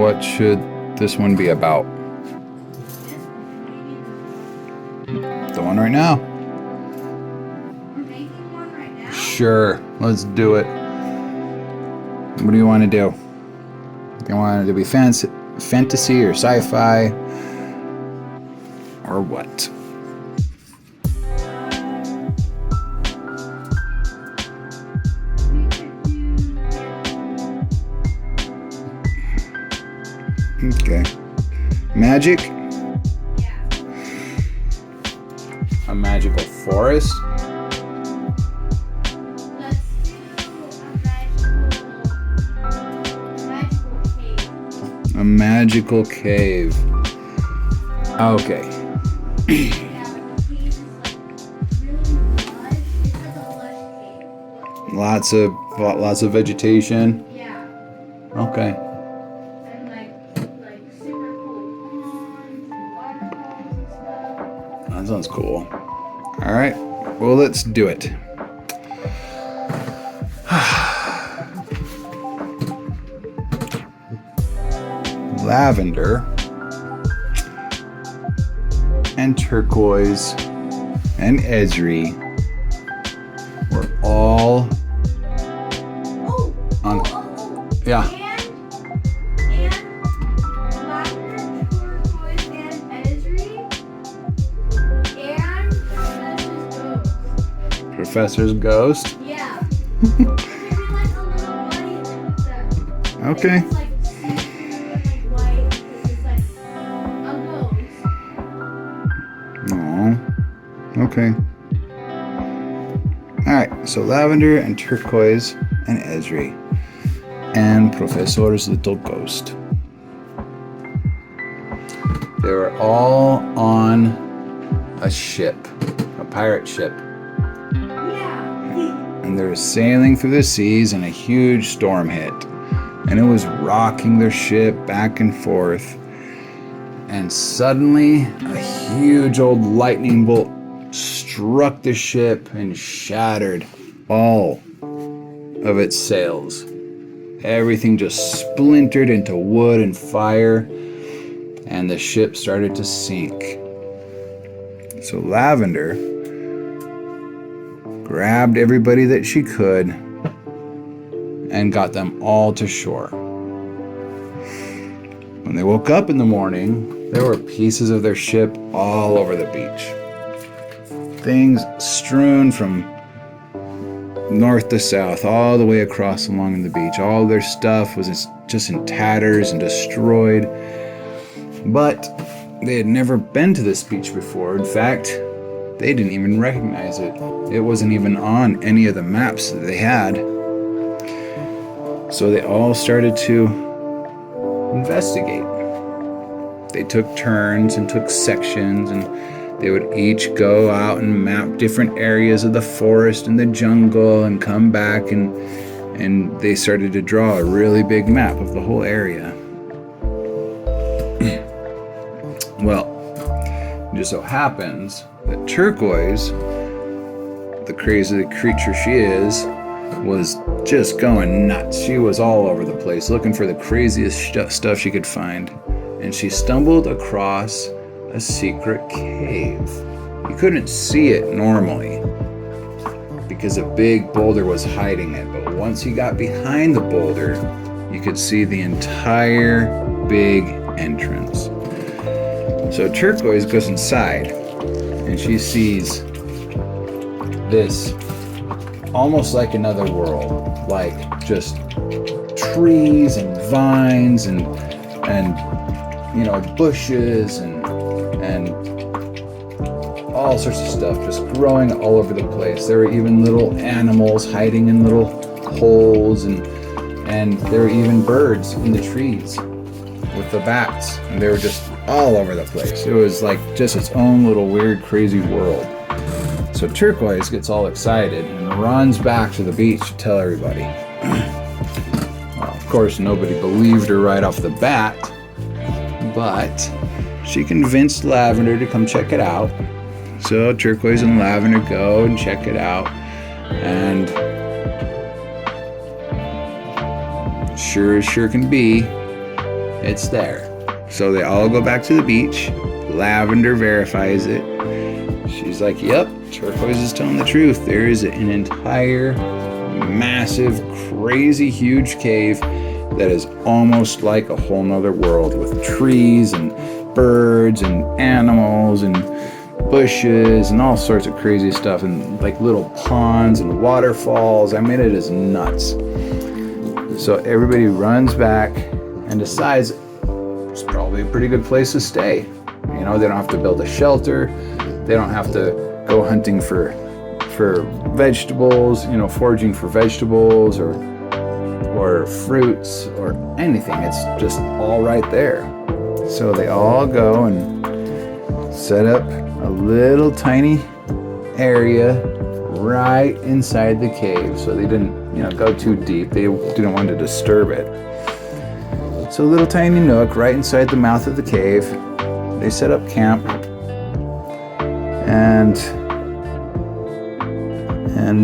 what should this one be about? The one right now? We're making one right now? Sure, let's do it. What do you want to do? Do you want it to be fantasy or sci-fi? Or what? Okay. Magic? Yeah. A magical forest? Let's do a magical cave. A magical cave. Okay. Yeah, but the cave is like really lush. It's like a lush cave. Lots of vegetation. Yeah. Okay. And like super cool ponds and waterfalls and stuff. That sounds cool. All right. Well, let's do it. Lavender and Turquoise and Ezri were all Oh! on. Oh! Yeah. And Lavender, Turquoise, and Ezri, and Professor's Professor's Ghost. ghost. Yeah. There'd be like a little bunny with them. Okay. It's like see-through and like white because it's like a ghost. Oh. Okay. All right. So Lavender and Turquoise and Ezri and Professor's little ghost. They were all on a ship, a pirate ship. Yeah. And they were sailing through the seas and a huge storm hit. And it was rocking their ship back and forth. And suddenly, a huge old lightning bolt struck the ship and shattered all of its sails. Everything just splintered into wood and fire, and the ship started to sink. So Lavender grabbed everybody that she could and got them all to shore. When they woke up in the morning, there were pieces of their ship all over the beach. Things strewn from north to south, all the way across along the beach. All their stuff was just in tatters and destroyed. But they had never been to this beach before. In fact, they didn't even recognize it. It wasn't even on any of the maps that they had. So they all started to investigate. They took turns and took sections, and they would each go out and map different areas of the forest and the jungle and come back, and they started to draw a really big map of the whole area. Well, it just so happens that Turquoise, the crazy creature she is, was just going nuts. She was all over the place looking for the craziest stuff she could find. And she stumbled across a secret cave. You couldn't see it normally because a big boulder was hiding it. But once you got behind the boulder, you could see the entire big entrance. So Turquoise goes inside and she sees this almost like another world, like just trees and vines and bushes and all sorts of stuff just growing all over the place. There were even little animals hiding in little holes, and there were even birds in the trees with the bats, and they were just all over the place. It was like just its own little weird, crazy world. So Turquoise gets all excited and runs back to the beach to tell everybody. Well, of course, nobody believed her right off the bat, but she convinced Lavender to come check it out. So Turquoise and Lavender go and check it out, and sure as sure can be, It's there. So they all go back to the beach. Lavender verifies it. She's like, yep, Turquoise is telling the truth. There is an entire massive, crazy, huge cave that is almost like a whole nother world with trees and birds and animals and bushes and all sorts of crazy stuff and like little ponds and waterfalls. I mean, it is nuts. So everybody runs back and decides it's probably a pretty good place to stay. You know, they don't have to build a shelter. They don't have to go hunting for vegetables, you know, foraging for vegetables or fruits or anything. It's just all right there. So they all go and set up a little tiny area right inside the cave. So they didn't, you know, go too deep. They didn't want to disturb it. So a little tiny nook right inside the mouth of the cave. They set up camp and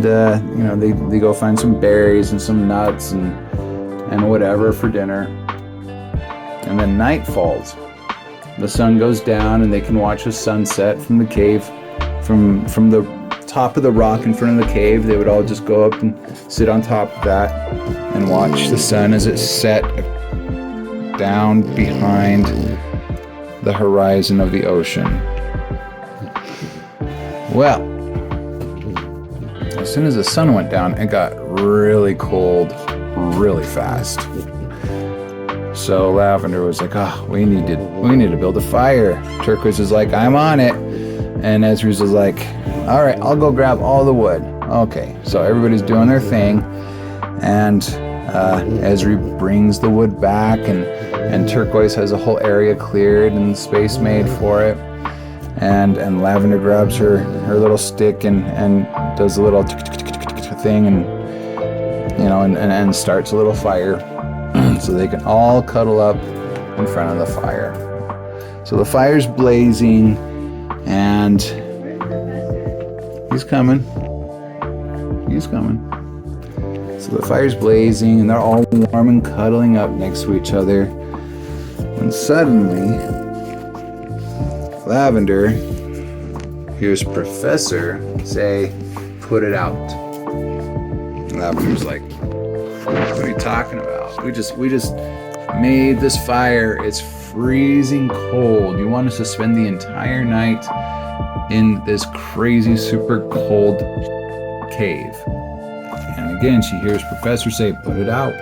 you know, they go find some berries and some nuts and whatever for dinner. And then night falls. The sun goes down and they can watch the sunset from the cave, from the top of the rock in front of the cave. They would all just go up and sit on top of that and watch the sun as it set down behind the horizon of the ocean. Well, as soon as the sun went down, it got really cold really fast. So Lavender was like, oh, we need to build a fire. Turquoise is like, I'm on it. And Ezri's was like, all right, I'll go grab all the wood. Okay, so everybody's doing their thing. And Ezri brings the wood back, and Turquoise has a whole area cleared and space made for it. And Lavender grabs her little stick and does a little thing and, you know, and starts a little fire so they can all cuddle up in front of the fire. So the fire's blazing and he's coming. So the fire's blazing and they're all warm and cuddling up next to each other. And suddenly, Lavender hears Professor say, put it out. And Lavender's like, what are you talking about? We just made this fire. It's freezing cold. You want us to spend the entire night in this crazy, super cold cave. And again, she hears Professor say, put it out.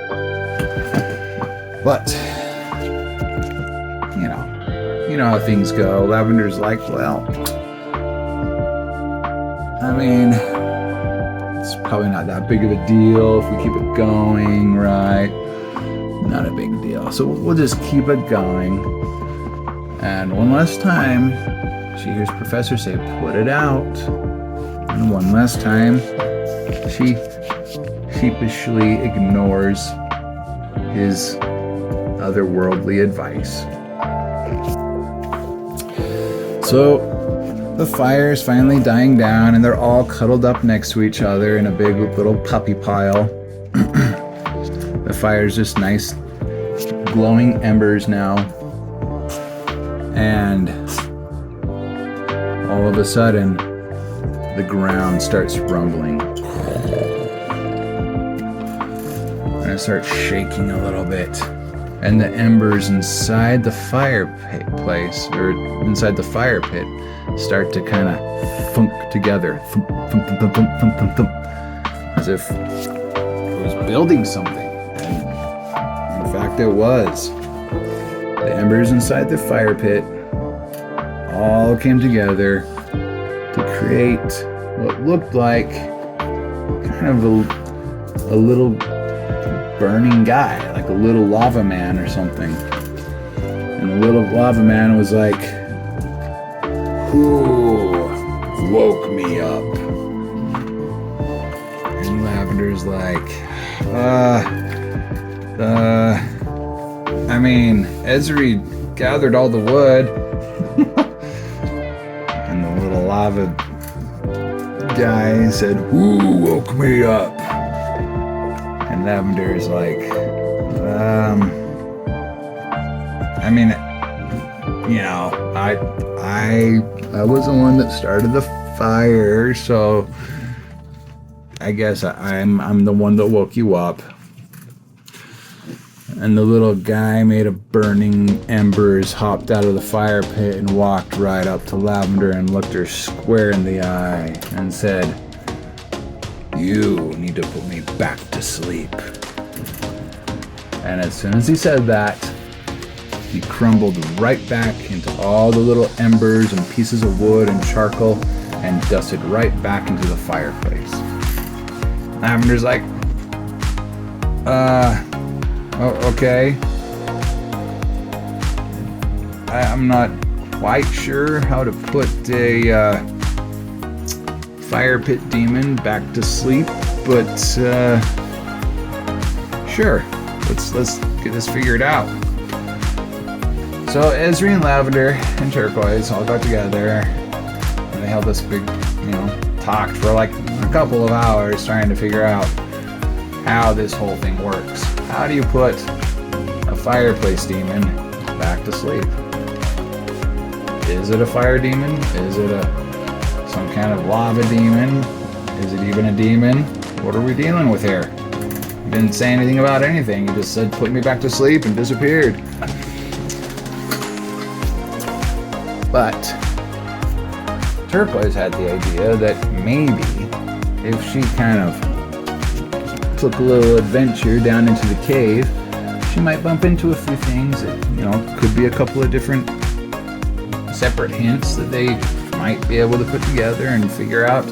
But, you know how things go. Lavender's like, well, I mean, it's probably not that big of a deal if we keep it going, right? Not a big deal. So we'll just keep it going. And one last time, she hears Professor say, put it out. And one last time, she sheepishly ignores his otherworldly advice. So the fire is finally dying down and they're all cuddled up next to each other in a big little puppy pile. The fire's just nice glowing embers now. And all of a sudden, the ground starts rumbling. And it starts shaking a little bit. And the embers inside the fireplace, or inside the fire pit, start to kind of thump together. Thump, thump, thump, thump, thump, thump, thump, as if it was building something. And in fact, it was. The embers inside the fire pit all came together to create what looked like kind of a little burning guy, like a little lava man or something. And the little lava man was like, who woke me up? And Lavender's like, I mean, Ezri gathered all the wood. And the little lava guy said, who woke me up? And Lavender is like, I mean, you know, I was the one that started the fire, so I guess I'm the one that woke you up. And the little guy made of burning embers hopped out of the fire pit and walked right up to Lavender and looked her square in the eye and said, "You need to put me back to sleep." And as soon as he said that, he crumbled right back into all the little embers and pieces of wood and charcoal and dusted right back into the fireplace. Lavender's like, oh, okay. I'm not quite sure how to put a fire pit demon back to sleep, but sure. Let's get this figured out. So Ezri and Lavender and Turquoise all got together and they held this big, talked for like a couple of hours trying to figure out how this whole thing works. How do you put a fireplace demon back to sleep? Is it a fire demon? Is it some kind of lava demon? Is it even a demon? What are we dealing with here? You didn't say anything about anything. You just said, "Put me back to sleep," and disappeared. But Turquoise had the idea that maybe if she kind of took a little adventure down into the cave, she might bump into a few things that, could be a couple of different separate hints that they might be able to put together and figure out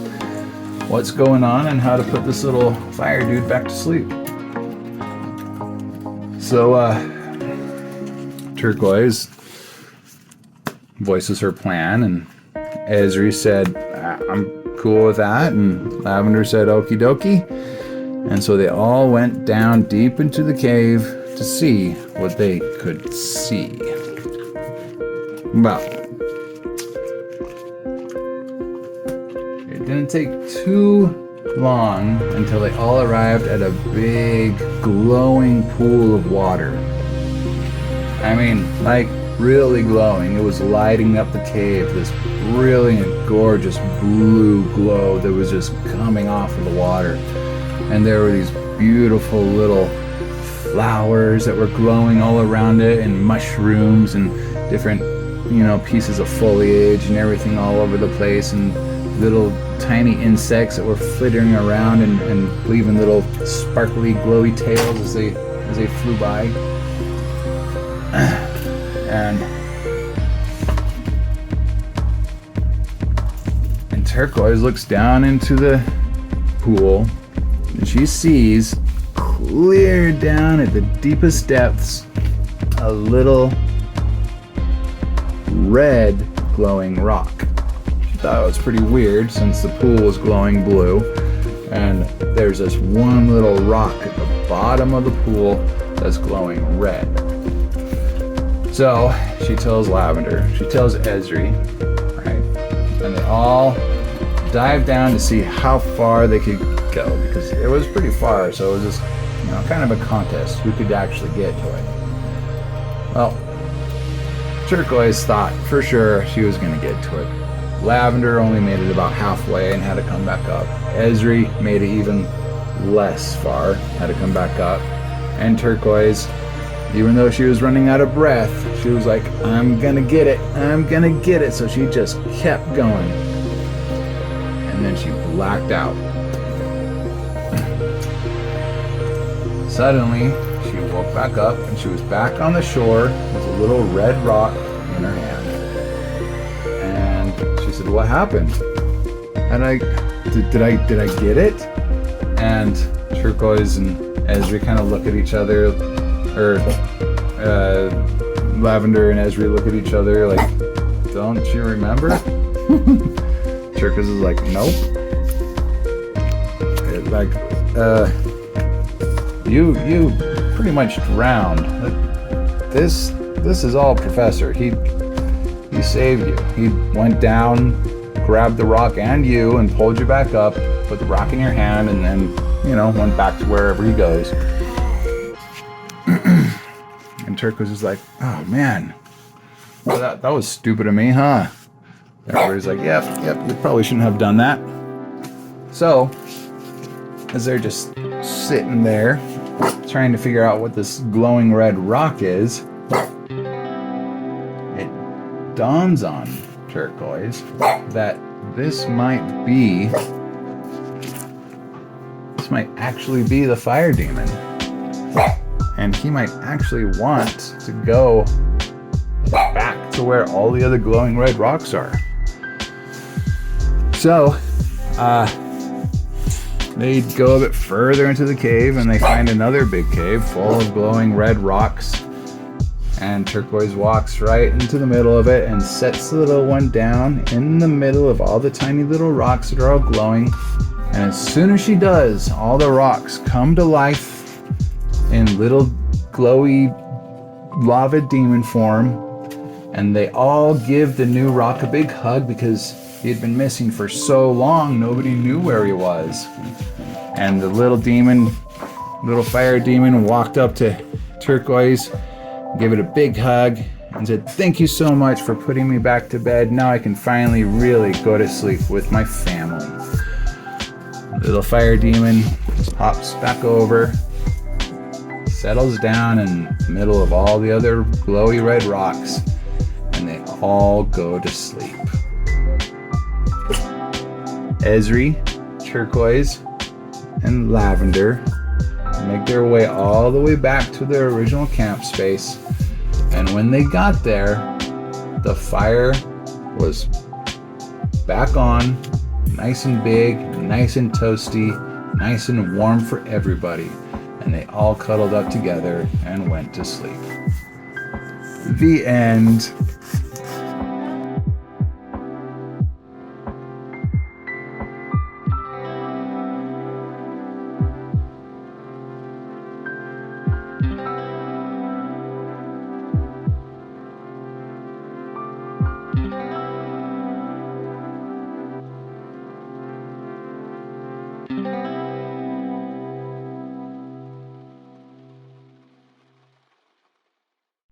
what's going on and how to put this little fire dude back to sleep. So, Turquoise voices her plan, and Ezri said, "I'm cool with that," and Lavender said, "Okie dokie." And so they all went down deep into the cave to see what they could see. Well, it didn't take too long until they all arrived at a big glowing pool of water. I mean, like really glowing. It was lighting up the cave, this brilliant, gorgeous blue glow that was just coming off of the water. And there were these beautiful little flowers that were glowing all around it, and mushrooms and different, pieces of foliage and everything all over the place, and little tiny insects that were flittering around and leaving little sparkly, glowy tails as they flew by. And Turquoise looks down into the pool, and she sees clear down at the deepest depths a little red glowing rock. She thought it was pretty weird since the pool was glowing blue, and there's this one little rock at the bottom of the pool that's glowing red. So she tells Lavender, she tells Ezri, right? And they all dive down to see how far they could go, because it was pretty far, so it was just, kind of a contest who could actually get to it. Well, Turquoise thought for sure she was going to get to it. Lavender only made it about halfway and had to come back up. Ezri made it even less far, had to come back up. And Turquoise, even though she was running out of breath, she was like, "I'm gonna get it, I'm gonna get it." So she just kept going. And then she blacked out. Suddenly, she woke back up and she was back on the shore with a little red rock in her hand. And she said, "What happened?" And did I get it? And Turquoise and Ezri kind of look at each other, or Lavender and Ezri look at each other like, "Don't you remember?" Turquoise is like, "Nope." You pretty much drowned. This is all Professor. He saved you. He went down, grabbed the rock and you, and pulled you back up, put the rock in your hand, and then, went back to wherever he goes. And Turquoise is like, oh man, well, that was stupid of me, huh? Everybody's like, yep, you probably shouldn't have done that. So, as they're just sitting there, trying to figure out what this glowing red rock is, it dawns on Turquoise that this might actually be the fire demon. And he might actually want to go back to where all the other glowing red rocks are. So, they go a bit further into the cave and they find another big cave full of glowing red rocks. And Turquoise walks right into the middle of it and sets the little one down in the middle of all the tiny little rocks that are all glowing. And as soon as she does, all the rocks come to life in little glowy lava demon form. And they all give the new rock a big hug because he had been missing for so long, nobody knew where he was. And the little fire demon walked up to Turquoise, gave it a big hug, and said, "Thank you so much for putting me back to bed. Now I can finally really go to sleep with my family." Little fire demon hops back over, settles down in the middle of all the other glowy red rocks, and they all go to sleep. Ezri, Turquoise, and Lavender make their way all the way back to their original camp space. And when they got there, the fire was back on, nice and big, nice and toasty, nice and warm for everybody. And they all cuddled up together and went to sleep. The end.